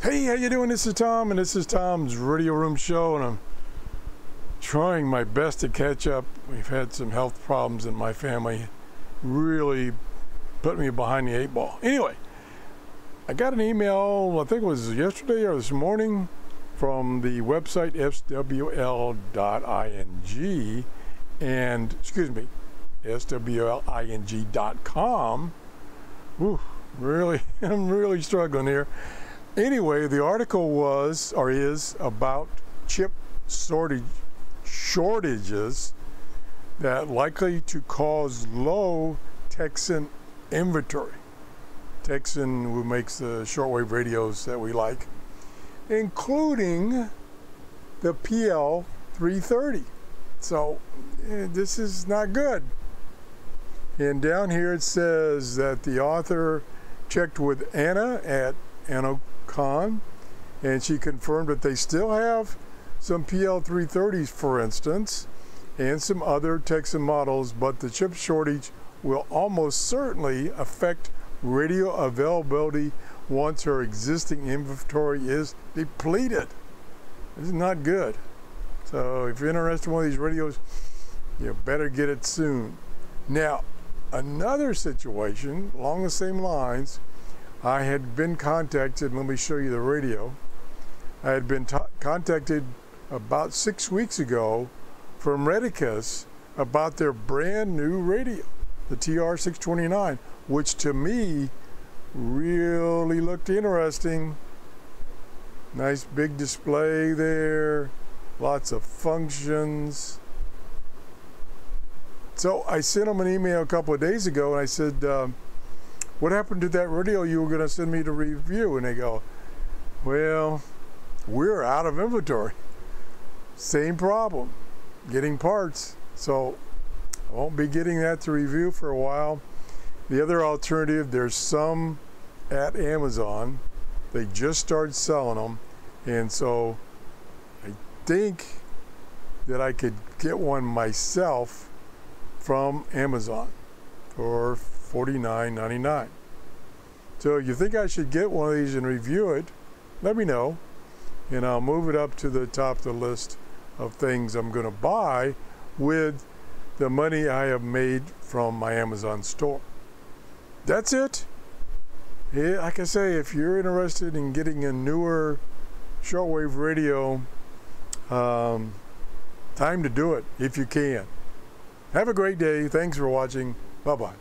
Hey, how you doing? This is Tom, and this is Tom's Radio Room Show, and I'm trying my best to catch up. We've had some health problems in my family, really put me behind the eight ball. Anyway, I got an email, I think it was yesterday or this morning, from the website swl.ing and, swling.com. Ooh, really, I'm really struggling here. Anyway, the article was, or is, about chip shortages that likely to cause low Texan inventory. Texan, who makes the shortwave radios that we like, including the PL330. So this is not good. And down here it says that the author checked with Anna at Anocon, and she confirmed that they still have some PL330s, for instance, and some other Texan models, but the chip shortage will almost certainly affect radio availability once her existing inventory is depleted. This is not good. So if you're interested in one of these radios, you better get it soon. Now, another situation along the same lines, I had been contacted, let me show you the radio. I had been contacted about 6 weeks ago from Redicus about their brand new radio, the TRRS, which to me really looked interesting. Nice big display there, lots of functions. So I sent them an email a couple of days ago and I said, what happened to that radio you were going to send me to review? And they go, well, we're out of inventory. Same problem, getting parts. So I won't be getting that to review for a while. The other alternative, there's some at Amazon. They just started selling them. And so I think that I could get one myself from Amazon for $49.99. So if you think I should get one of these and review it, let me know, and I'll move it up to the top of the list of things I'm going to buy with the money I have made from my Amazon store. That's it. Yeah, like I say, if you're interested in getting a newer shortwave radio, time to do it if you can. Have a great day. Thanks for watching. Bye-bye.